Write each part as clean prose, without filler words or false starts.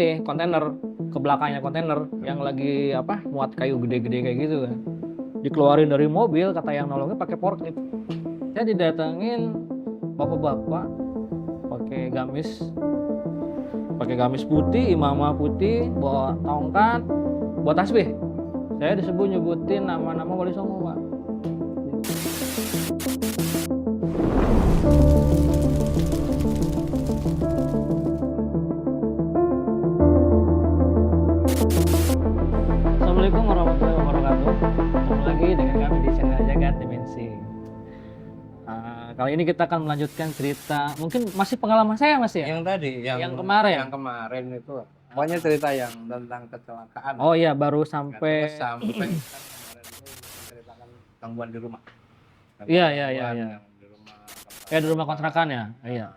ini kontainer, ke belakangnya kontainer yang lagi muat kayu gede-gede kayak gitu kan. Dikeluarin dari mobil, kata yang nolongnya pakai forklift. Saya didatengin bapak-bapak pakai gamis putih, imamah putih, bawa tongkat, bawa tasbih. Saya disebut nyebutin nama-nama Wali Songo, Pak. Assalamualaikum warahmatullahi wabarakatuh. Ketemu lagi dengan kami di channel Jagat Dimensi. Kali ini kita akan melanjutkan cerita, mungkin masih pengalaman saya Mas ya? Yang tadi, Yang kemarin? Yang kemarin itu, pokoknya cerita yang tentang kecelakaan. Oh iya, baru sampai. Terus sampai kan kemarin itu menceritakan gangguan di rumah. Iya. Yang di rumah. Ya di rumah kontrakan ya. Iya.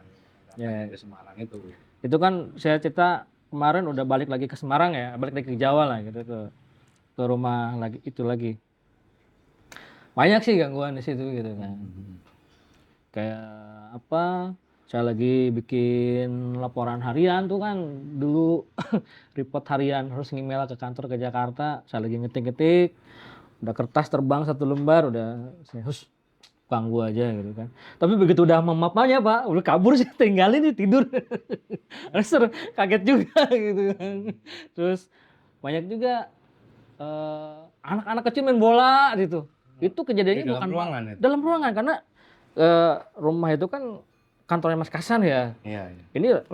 Ya. Di Semarang itu. Itu kan saya cerita kemarin udah balik lagi ke Semarang ya, balik lagi ke Jawa lah gitu ke rumah lagi itu lagi. Banyak sih gangguan di situ gitu kan. Kayak saya lagi bikin laporan harian tuh kan dulu report harian harus ngemail ke kantor ke Jakarta, saya lagi ngetik-ngetik, udah kertas terbang 1 lembar, udah saya ganggu aja gitu kan. Tapi begitu udah memapanya Pak, udah kabur sih, tinggalin nih tidur. Kaget juga gitu kan. Terus banyak juga anak-anak kecil main bola gitu. Itu kejadiannya bukan ruangan itu. dalam ruangan karena rumah itu kan kantornya Mas Kasan ya. Iya. Ini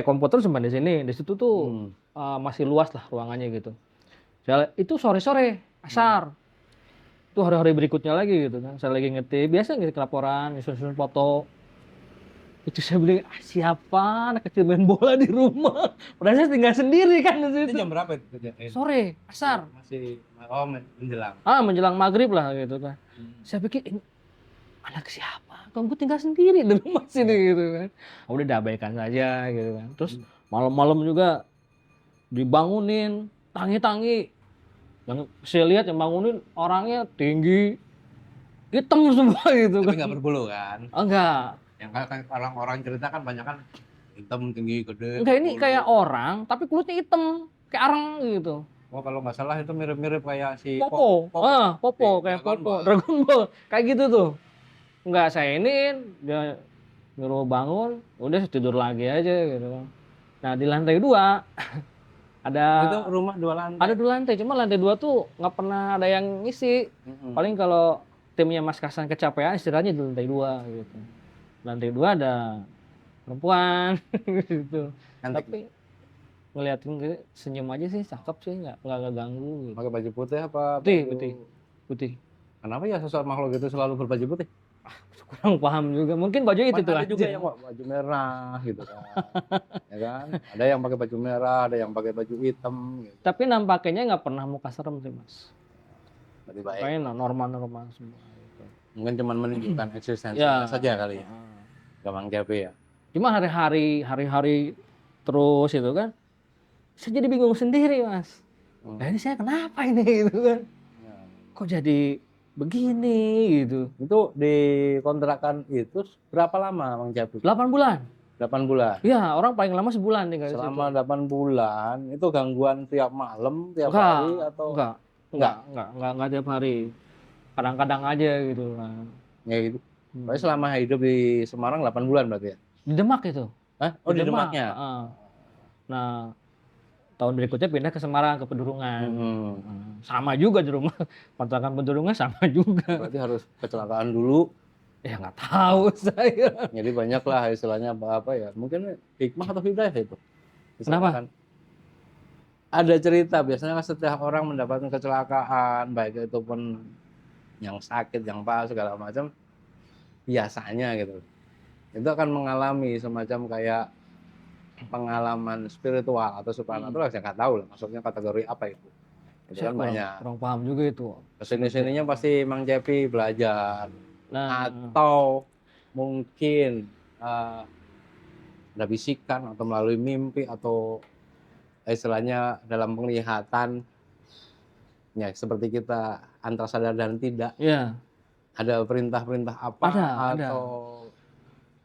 komputer cuma di sini, di situ tuh masih luas lah ruangannya gitu. Itu sore-sore, asar. Itu hari-hari berikutnya lagi gitu kan. Saya lagi ngetik, biasa ngetik laporan, nyusun foto. Itu saya bilang, siapa anak kecil main bola di rumah? Padahal saya tinggal sendiri kan di situ. Itu jam berapa itu? Sore, asar. Masih menjelang. Menjelang maghrib lah gitu kan. Saya pikir ini anak siapa? Kan gue tinggal sendiri di rumah sini gitu kan. Udah diabaikan saja gitu kan. Terus malam-malam juga dibangunin, tangi-tangi. Yang saya lihat yang bangunin orangnya tinggi, hitam semua gitu kan. Tapi nggak berbulu kan? Enggak. Yang kan orang-orang cerita kan banyak kan hitam, tinggi, gede. Enggak, ini kayak orang tapi kulitnya hitam, kayak arang gitu. Oh, kalau nggak salah itu mirip-mirip kayak si Popo. Popo kayak Popo, Dragon Ball. Kayak gitu tuh. Enggak, saya ini dia nyuruh bangun, udah tidur lagi aja gitu kan. Nah, di lantai 2 ada itu rumah 2 lantai. Ada 2 lantai, cuma lantai 2 tuh nggak pernah ada yang ngisi. Paling kalau timnya Mas Kasan kecapean istirahatnya di lantai 2 gitu. Lantai 2 ada perempuan gitu. Tapi ngeliatin gitu, senyum aja sih, cakep sih, nggak ganggu gitu. Pakai baju putih apa? Putih. Kenapa ya sosok makhluk itu selalu berbaju putih? Kurang paham juga, mungkin baju itu tuh ada aja. juga yang baju merah gitu kan. Ya kan? Ada yang pakai baju merah, ada yang pakai baju hitam gitu. Tapi nampaknya nggak pernah muka serem sih Mas. Lebih baik. Kayaknya normal semua gitu. Mungkin cuma menunjukkan eksistensinya saja kali ya. Gampang capek ya. Cuma hari-hari terus itu kan, saya jadi bingung sendiri Mas. Nah ini saya kenapa ini gitu kan? Kok jadi begini gitu. Itu di kontrakan itu berapa lama Bang Jabi? 8 bulan. 8 bulan? Iya, orang paling lama sebulan tinggal di situ. Selama 8 bulan, itu gangguan tiap malam, tiap hari atau? Enggak tiap hari. Kadang-kadang aja gitu kan. Ya gitu. Berarti selama hidup di Semarang 8 bulan berarti ya? Di Demak itu. Hah? Oh di Demaknya? Nah, tahun berikutnya pindah ke Semarang, ke Pedurungan. Sama juga di rumah, kontrakan Pedurungan sama juga. Berarti harus kecelakaan dulu. Ya nggak tahu saya. Jadi banyak lah istilahnya apa ya, mungkin hikmah atau hidayah itu. Kenapa? Ada cerita, biasanya setiap orang mendapatkan kecelakaan, baik itu pun yang sakit, yang parah, segala macam, biasanya gitu. Itu akan mengalami semacam kayak pengalaman spiritual atau supernatural, saya nggak tahu lah maksudnya kategori apa itu. Itu kan banyak. Kurang paham juga itu. Kesini-sininya pasti Mang Cepi belajar. Atau mungkin ada bisikan atau melalui mimpi atau istilahnya dalam penglihatan ya seperti kita antara sadar dan tidak. Iya. Ada perintah-perintah apa ada. atau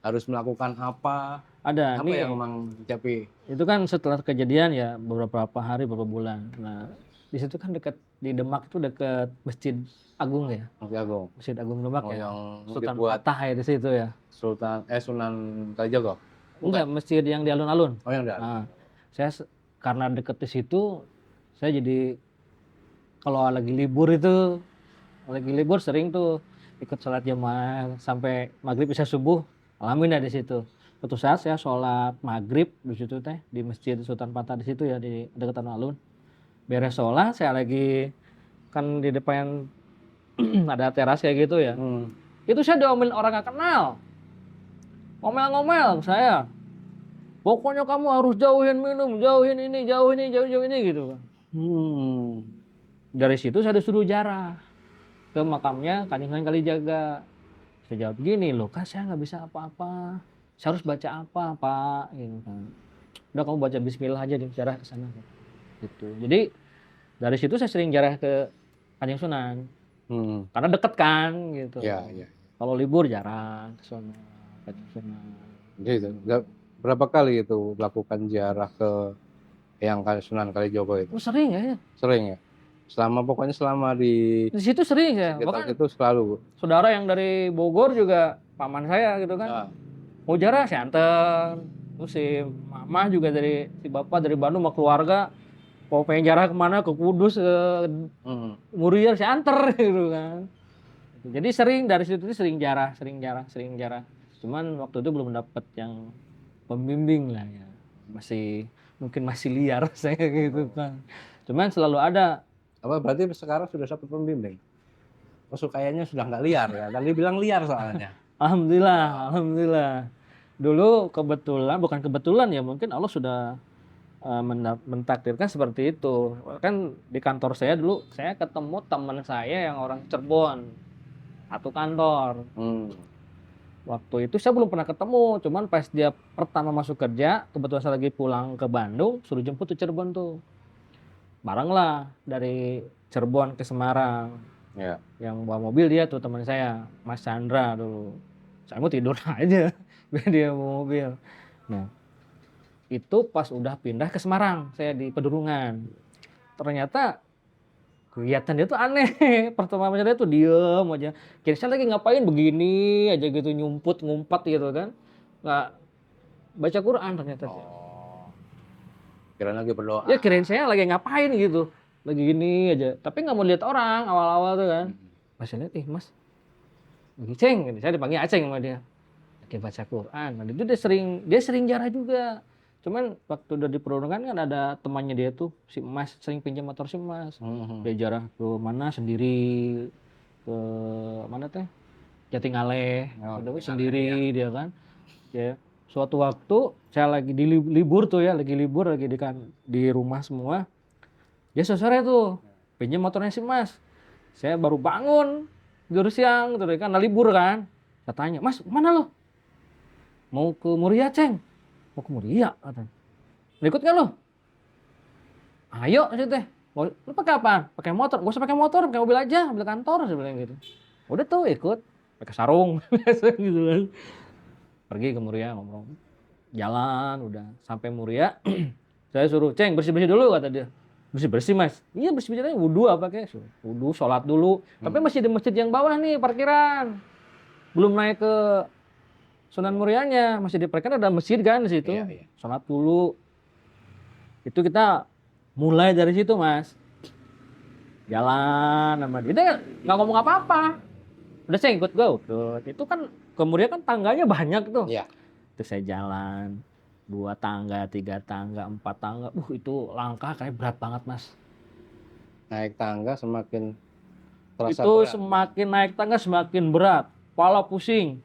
harus melakukan apa. Ada. Apa Nih, yang Mang Capi? itu kan setelah kejadian ya beberapa hari, beberapa bulan. Nah, di situ kan dekat di Demak itu dekat Masjid Agung ya. Oke Agung. Masjid Agung Demak Oh, ya. yang Sultan dibuat Patah ya di situ ya. Sunan Kalijogo. Enggak, masjid yang di alun-alun. Oh yang ada. Nah, karena deket di situ, saya jadi kalau lagi libur sering tuh ikut sholat jamaah sampai maghrib bisa subuh, alamin ya di situ. Suatu saat saya sholat maghrib di situ teh di Masjid Sultan Patah di situ ya di dekat alun. Beres sholat saya lagi kan di depan ada teras kayak gitu ya. Itu saya diomelin orang nggak kenal, ngomel-ngomel ke saya. Pokoknya kamu harus jauhin minum, jauhin ini, jauhin ini gitu kan. Dari situ saya disuruh jarah ke makamnya Kanjeng Sunan Kalijaga. Saya jawab gini, loh kan saya nggak bisa apa-apa. Saya harus baca apa, Pak? Gitu kan. Udah kamu baca Bismillah aja di jarah ke sana. Gitu. Jadi dari situ saya sering jarah ke Kanjeng Sunan. Karena deket kan gitu. Ya, ya. Kalau libur jarang ke sana, Kanjeng Sunan. Gitu. Berapa kali itu melakukan ziarah ke yang Sunan Kalijogo itu? Oh, sering ya? Sering ya? Pokoknya selama di Di situ sering ya. sekitar Bahkan itu selalu. saudara yang dari Bogor juga paman saya gitu kan. Ya. Mau jarah saya anter. Terus si mama juga si bapak dari Bandung sama keluarga. Mau pengen jarah kemana, ke Kudus, ke Muria saya anter gitu kan. Jadi dari situ sering jarah. Cuman waktu itu belum dapat yang pembimbing lah ya. Mungkin masih liar saya gitu kan. Cuman selalu ada. Apa berarti sekarang sudah dapat pembimbing? Oh, kayaknya sudah nggak liar ya. Tadi bilang liar soalnya. Alhamdulillah. Dulu bukan kebetulan ya, mungkin Allah sudah mentakdirkan seperti itu. Kan di kantor saya dulu, saya ketemu teman saya yang orang Cirebon, satu kantor. Waktu itu saya belum pernah ketemu, cuman pas dia pertama masuk kerja, kebetulan saya lagi pulang ke Bandung, suruh jemput ke Cirebon tuh. Bareng lah dari Cirebon ke Semarang. Ya. Yang bawa mobil dia tuh teman saya, Mas Chandra dulu. Saya mau tidur aja, biar dia bawa mobil. Nah, itu pas udah pindah ke Semarang, saya di Pedurungan. Ternyata kegiatan dia tuh aneh. Pertama dia tuh diem aja. Kira saya lagi ngapain begini aja gitu, ngumpat gitu kan. Nggak baca Quran ternyata. Kirain lagi berdoa. Ya kirain saya lagi ngapain gitu. Lagi gini aja. Tapi nggak mau lihat orang awal-awal tuh kan. Pas saya lihat, mas. Lagi Ceng. Saya dipanggil Aceng sama dia. Lagi baca Quran. Nah itu dia sering jarah juga. Cuman waktu udah di Pedurungan kan ada temannya dia tuh. Si Mas sering pinjam motor si Mas. Dia jarah ke mana sendiri. Ke mana teh? Jatingaleh. Sendiri dia kan. Ya. Suatu waktu saya lagi di libur tuh ya, lagi di rumah semua. Dia sore tuh pinjam motornya si Mas. Saya baru bangun tidur siang tuh kan libur kan. Saya tanya, "Mas, mana lo?" "Mau ke Muria, Ceng." "Mau ke Muria?" katanya. "Ikut nggak lo?" "Ayo sih teh." "Lo pakai apaan?" "Pakai motor." "Gak usah pakai motor, pakai mobil aja, mobil kantor," saya bilang gitu. Udah tuh ikut, pakai sarung biasa gitu kan. Pergi ke Muria ngomong. Jalan udah sampai Muria. Saya suruh, "Ceng, bersih-bersih dulu," kata dia. "Bersih-bersih, Mas?" "Iya, bersih-bersih aja, wudu apa kayak." Wudu, sholat dulu. Tapi masih di masjid yang bawah nih, parkiran. Belum naik ke Sunan Murianya, masih di parkiran ada masjid kan di situ. Iya. Sholat dulu. Itu kita mulai dari situ, Mas. Jalan sama dia. Dia nggak ngomong apa-apa. Udah saya ikut gue. Itu kan kemudian kan tangganya banyak tuh. Iya. Itu saya jalan 2 tangga, 3 tangga, 4 tangga. Itu langkah kayak berat banget, Mas. Naik tangga semakin terasa Itu berat. semakin naik tangga semakin berat. Kepala pusing.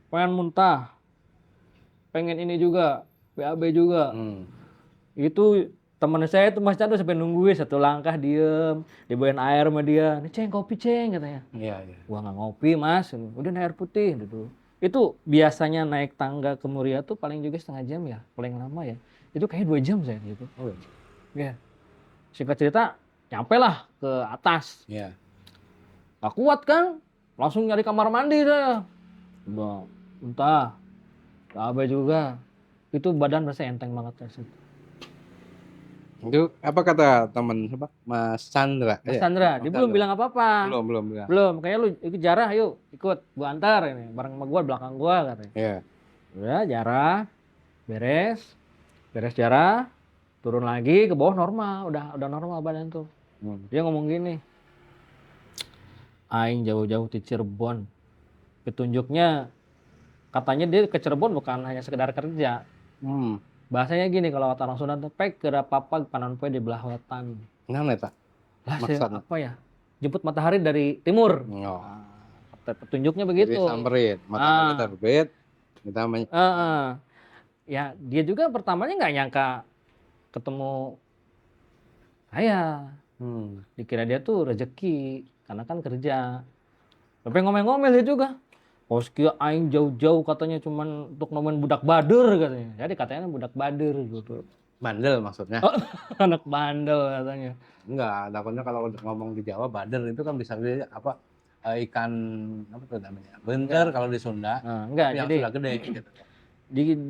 Pengen muntah. Pengen ini juga, BAB juga. Itu teman saya itu Mas Chandra sampai nungguin 1 langkah diem, dibawain air sama dia. "Nih Ceng, kopi Ceng," katanya. Iya. Wah nggak ngopi Mas, udah air putih gitu. Itu biasanya naik tangga ke Muria tuh paling juga 1/2 jam ya, paling lama ya. Itu kayak 2 jam saya gitu. Oh iya. Ya. Singkat cerita, nyampe lah ke atas. Iya. Gak kuat kan, langsung nyari kamar mandi saya. Udah, muntah. Abai juga. Itu badan rasanya enteng banget ya sih. Itu apa kata teman apa? Mas Chandra. Mas Iya, Chandra, Mas dia belum Chandra. bilang apa-apa. Belum ya. Belum, kayaknya lu ikut Jarah yuk, ikut. Gua antar ini, bareng sama gua belakang gua katanya. Iya. Udah Jarah, beres. Beres Jarah, turun lagi ke bawah normal, udah normal badan tuh. Dia ngomong gini, aing jauh-jauh di Cirebon. Petunjuknya katanya dia ke Cirebon bukan hanya sekedar kerja. Hmm. Bahasanya gini kalau kata orang Sunda, pek kira papa panon poe di belah wetan. Nah, eta. Lah saya Maksudnya. apa ya? Jemput matahari dari timur. Oh. Petunjuknya Jadi begitu. samperin, matahari terbit, kita Ya dia juga pertamanya nggak nyangka ketemu saya. Dikira dia tuh rezeki karena kan kerja. Tapi ngomel-ngomel dia juga. Oh sekian aing jauh-jauh katanya cuman untuk nemuin budak bader katanya. Jadi katanya budak bader gitu. bandel maksudnya. Oh, anak bandel katanya. Enggak, takutnya kalau udah ngomong di Jawa bader itu kan bisa jadi apa ikan apa tuh namanya? Bentar kalau di Sunda. Enggak, yang jadi sudah gede gitu.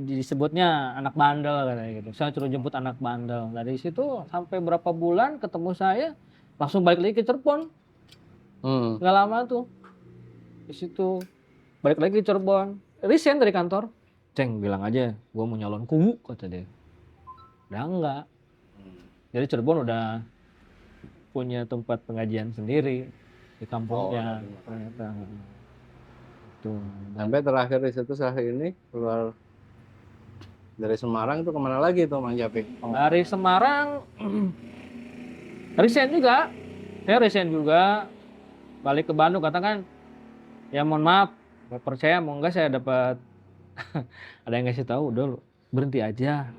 disebutnya anak bandel katanya gitu. Saya suruh jemput anak bandel. Dari situ sampai berapa bulan ketemu saya langsung balik lagi ke Cirebon. Nggak lama tuh. Di situ balik lagi ke Cirebon. Resign dari kantor. Ceng bilang aja gua mau nyalon kubu kata dia. Udah enggak. Jadi Cirebon udah punya tempat pengajian sendiri di kampungnya. Ternyata. Tuh. Sampai terakhir di situ saya ini keluar dari Semarang itu kemana lagi tuh Mang Japik? Dari Semarang resign juga. Saya resign juga. Balik ke Bandung katakan ya mohon maaf percaya mau enggak saya dapat ada yang ngasih tahu udah lu berhenti aja.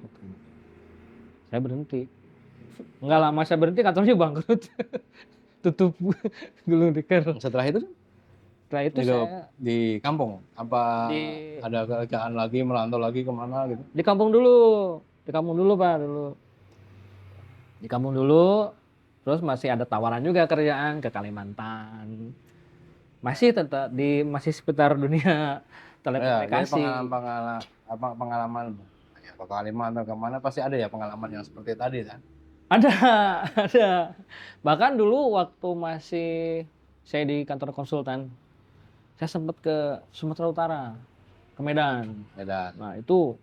Saya berhenti. Enggak lama saya berhenti kantornya bangkrut. Tutup gulung tikar. Setelah itu Setelah itu hidup saya di kampung apa di ada kerjaan lagi merantau lagi kemana gitu? di kampung dulu. Di kampung dulu Pak dulu. Di kampung dulu. Terus masih ada tawaran juga kerjaan ke Kalimantan. Masih tetap masih seputar dunia telekomunikasi. Ya, pengalaman ya, ke Kalimantan kemana pasti ada ya pengalaman yang seperti tadi kan? Ada, ada. Bahkan dulu waktu masih saya di kantor konsultan, saya sempat ke Sumatera Utara, ke Medan. Nah itu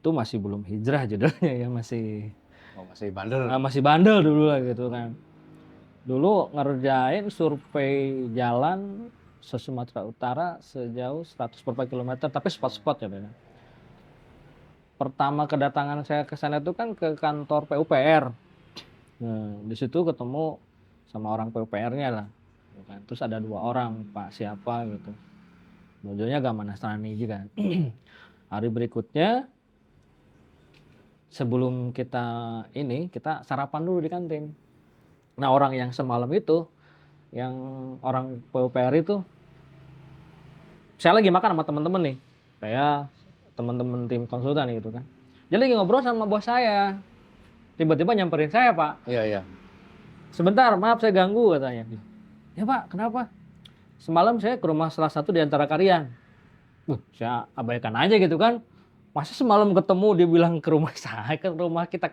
masih belum hijrah judulnya ya masih bandel. Masih bandel dulu lah gitu kan. Dulu ngerjain survei jalan se-Sumatera Utara sejauh 100 per kilometer, tapi spot-spot ya. Pertama kedatangan saya ke sana itu kan ke kantor PUPR. Nah, di situ ketemu sama orang PUPR-nya lah. Terus ada 2 orang, Pak siapa gitu. Bojolnya Gama Nasrani juga. Hari berikutnya sebelum kita sarapan dulu di kantin. Nah orang yang semalam itu, yang orang PUPR itu, saya lagi makan sama teman-teman nih, saya teman-teman tim konsultan gitu kan. Dia lagi ngobrol sama bos saya, tiba-tiba nyamperin saya Pak. Iya. Sebentar, maaf saya ganggu katanya. Ya Pak, kenapa? Semalam saya ke rumah salah satu di antara kalian. Saya abaikan aja gitu kan. Masa semalam ketemu dia bilang ke rumah saya, ke rumah kita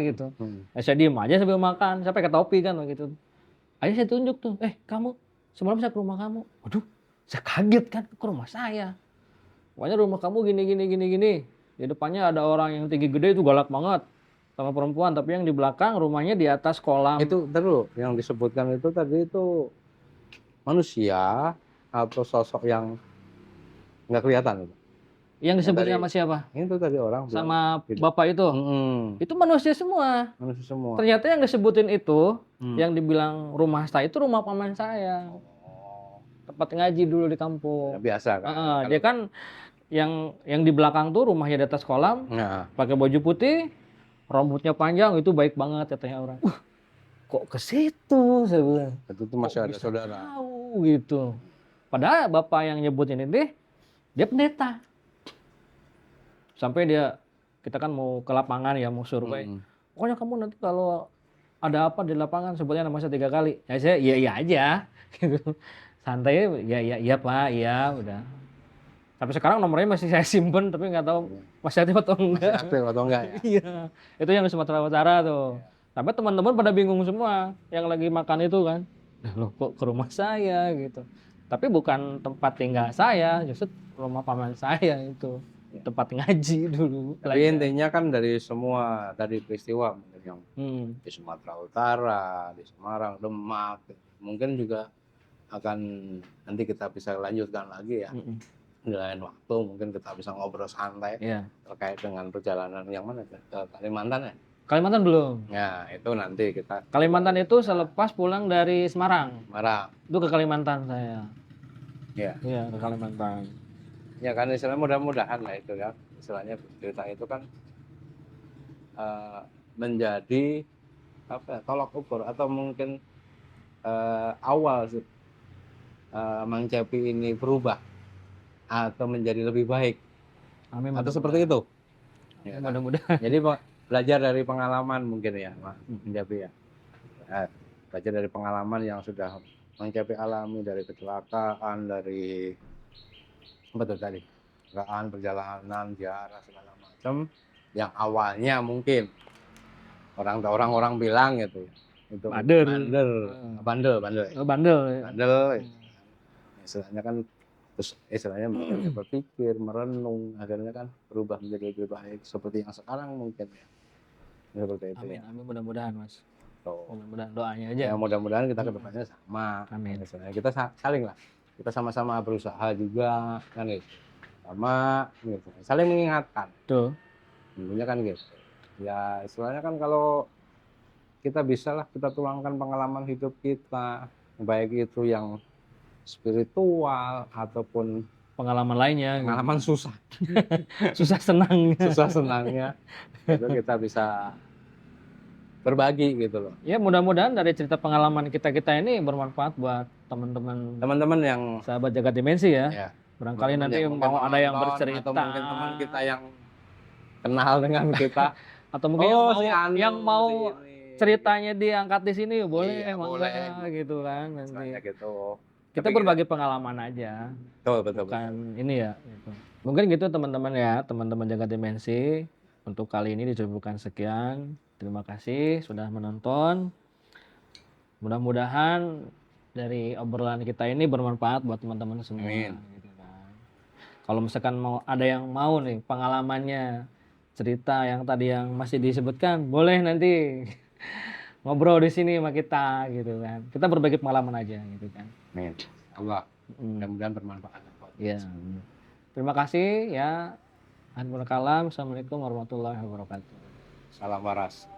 gitu. Saya diem aja sambil makan, saya pakai topi kan gitu. Ayo saya tunjuk tuh, kamu semalam saya ke rumah kamu. Waduh, saya kaget kan ke rumah saya. Pokoknya rumah kamu gini. Di depannya ada orang yang tinggi gede itu galak banget sama perempuan, tapi yang di belakang rumahnya di atas kolam. Itu terus yang disebutkan itu tadi itu manusia atau sosok yang nggak kelihatan itu. Yang disebutnya sama siapa? Itu tadi orang sama bapak itu. Itu manusia semua. Ternyata yang disebutin itu, yang dibilang rumah saya itu rumah paman saya. Tempat ngaji dulu di kampung. Biasa kan. Dia kan yang di belakang tuh rumahnya di atas kolam, pakai baju putih, rambutnya panjang, itu baik banget katanya orang. Kok ke situ saya bilang. Itu tuh masih ada saudara. Tahu gitu. Padahal bapak yang nyebutin ini dia pendeta. Sampai kita kan mau ke lapangan ya, mau survei. Pokoknya kamu nanti kalau ada apa di lapangan sebutnya nama saya 3 kali. Ya saya iya aja gitu. Santai ya Pak, iya udah. Tapi sekarang nomornya masih saya simpen, tapi nggak tahu masih aktif atau Masih enggak. aktif atau enggak ya? Iya, itu yang di Sumatera Utara tuh. Tapi teman-teman pada bingung semua yang lagi makan itu kan. Nah, loh kok ke rumah saya gitu. Tapi bukan tempat tinggal saya, justru rumah paman saya itu. Tempat ngaji dulu. Tapi intinya kan dari semua dari peristiwa mungkin yang di Sumatera Utara, di Semarang, Demak, mungkin juga akan nanti kita bisa lanjutkan lagi ya. Di lain waktu mungkin kita bisa ngobrol santai Iya. terkait dengan perjalanan yang mana ke Kalimantan ya. Kalimantan belum. Ya itu nanti kita Kalimantan itu selepas pulang dari Semarang. Semarang. Itu ke Kalimantan saya. Ya. Iya, ke Kalimantan. Ya kan istilahnya mudah-mudahan lah itu ya. Istilahnya cerita itu kan menjadi apa ya, tolak ukur atau mungkin awal sih Mang Cepi ini berubah atau menjadi lebih baik Amin. atau seperti itu. Ya, kan? Mudah-mudahan. Jadi belajar dari pengalaman mungkin ya, Mang Cepi ya. Belajar dari pengalaman yang sudah Mang Cepi alami dari kecelakaan, dari apa tuh tadi? Kecelakaan, perjalanan, ziarah segala macam yang awalnya mungkin orang bilang gitu itu bandel istilahnya kan, terus istilahnya mungkin berpikir merenung akhirnya kan berubah menjadi lebih baik seperti yang sekarang mungkin ya, seperti itu. Amin, ya. amin, mudah-mudahan Mas. Tuh. Mudah-mudahan doanya aja. Ya mudah-mudahan kita kedepannya sama. Amin. Istilahnya kita saling lah, kita sama-sama berusaha juga kan gitu, sama gitu. Saling mengingatkan. Tuh. Intinya kan gitu. Ya istilahnya kan kalau kita bisa lah kita tuangkan pengalaman hidup kita, baik itu yang spiritual ataupun Pengalaman lainnya. pengalaman susah, Susah senangnya. susah senangnya, itu kita bisa berbagi gitu loh. Ya mudah-mudahan dari cerita pengalaman kita ini bermanfaat buat teman-teman yang sahabat Jagat Dimensi ya. ya Barangkali nanti yang mau ada yang menonton, bercerita atau mungkin teman kita yang kenal dengan kita atau mungkin yang mau ini, ceritanya diangkat di sini boleh, Iya, boleh gitu kan nanti. Gitu. Kita berbagi pengalaman aja. Betul. Bukan ini ya gitu. Mungkin gitu teman-teman ya, teman-teman Jagat Dimensi. Untuk kali ini dicukupkan sekian. Terima kasih sudah menonton. Mudah-mudahan dari obrolan kita ini bermanfaat buat teman-teman semua. Amin. Gitu kan. Kalau misalkan ada yang mau nih pengalamannya, cerita yang tadi yang masih disebutkan, boleh nanti ngobrol di sini sama kita gitu kan. Kita berbagi pengalaman aja gitu kan. Amin. Allah. Mudah-mudahan bermanfaat. Ya. Terima kasih ya. Assalamualaikum warahmatullahi wabarakatuh. Salam waras.